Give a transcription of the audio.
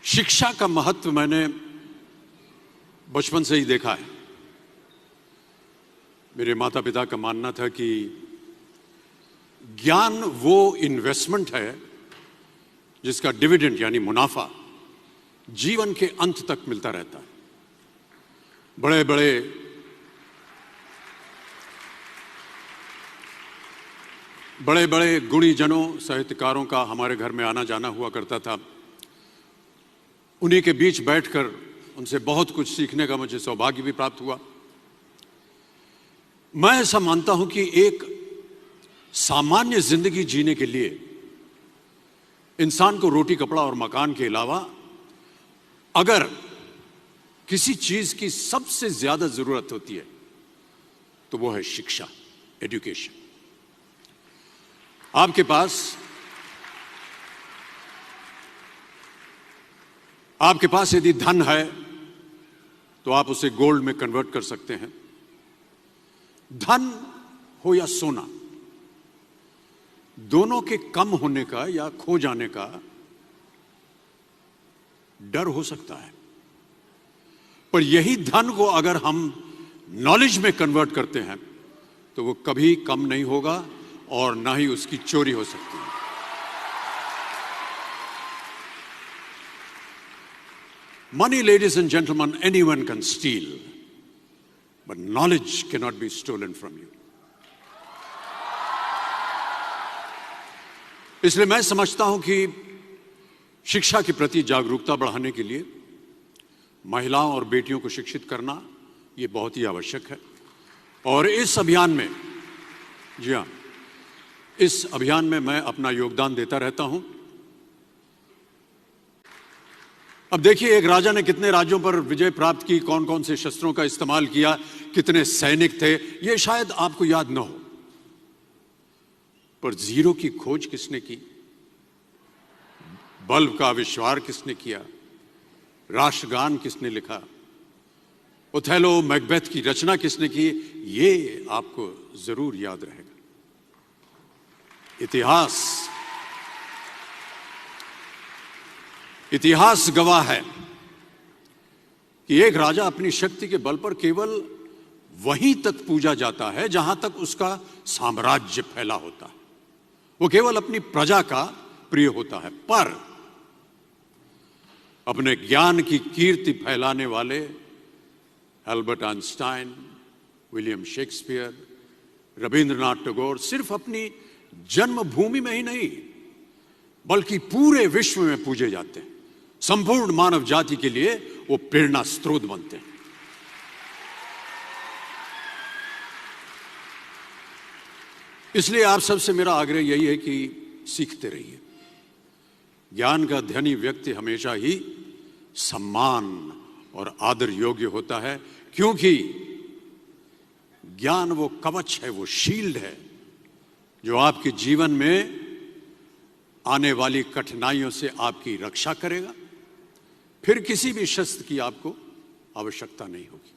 शिक्षा का महत्व मैंने बचपन से ही देखा है। मेरे माता पिता का मानना था कि ज्ञान वो इन्वेस्टमेंट है जिसका डिविडेंड यानी मुनाफा जीवन के अंत तक मिलता रहता है। बड़े बड़े गुणीजनों साहित्यकारों का हमारे घर में आना जाना हुआ करता था। उन्हीं के बीच बैठकर उनसे बहुत कुछ सीखने का मुझे सौभाग्य भी प्राप्त हुआ। मैं ऐसा मानता हूं कि एक सामान्य जिंदगी जीने के लिए इंसान को रोटी कपड़ा और मकान के अलावा अगर किसी चीज की सबसे ज्यादा जरूरत होती है तो वो है शिक्षा, एजुकेशन। आपके पास यदि धन है तो आप उसे गोल्ड में कन्वर्ट कर सकते हैं। धन हो या सोना, दोनों के कम होने का या खो जाने का डर हो सकता है, पर यही धन को अगर हम नॉलेज में कन्वर्ट करते हैं तो वो कभी कम नहीं होगा और ना ही उसकी चोरी हो सकती है। Money, ladies and gentlemen, anyone can steal, but knowledge cannot be stolen from you. इसलिए मैं समझता हूं कि शिक्षा के प्रति जागरूकता बढ़ाने के लिए महिलाओं और बेटियों को शिक्षित करना ये बहुत ही आवश्यक है। और इस अभियान में, जी हां, इस अभियान में मैं अपना योगदान देता रहता हूं। अब देखिए, एक राजा ने कितने राज्यों पर विजय प्राप्त की, कौन कौन से शस्त्रों का इस्तेमाल किया, कितने सैनिक थे, ये शायद आपको याद न हो, पर जीरो की खोज किसने की, बल्ब का आविष्कार किसने किया, राष्ट्रगान किसने लिखा, ओथेलो मैकबेथ की रचना किसने की, ये आपको जरूर याद रहेगा। इतिहास गवाह है कि एक राजा अपनी शक्ति के बल पर केवल वहीं तक पूजा जाता है जहां तक उसका साम्राज्य फैला होता है। वो केवल अपनी प्रजा का प्रिय होता है, पर अपने ज्ञान की कीर्ति फैलाने वाले Albert Einstein, William Shakespeare, Rabindranath Tagore सिर्फ अपनी जन्मभूमि में ही नहीं बल्कि पूरे विश्व में पूजे जाते हैं। संपूर्ण मानव जाति के लिए वो प्रेरणा स्रोत बनते हैं। इसलिए आप सबसे मेरा आग्रह यही है कि सीखते रहिए। ज्ञान का धनी व्यक्ति हमेशा ही सम्मान और आदर योग्य होता है, क्योंकि ज्ञान वो कवच है, वो शील्ड है जो आपके जीवन में आने वाली कठिनाइयों से आपकी रक्षा करेगा। फिर किसी भी शस्त्र की आपको आवश्यकता नहीं होगी।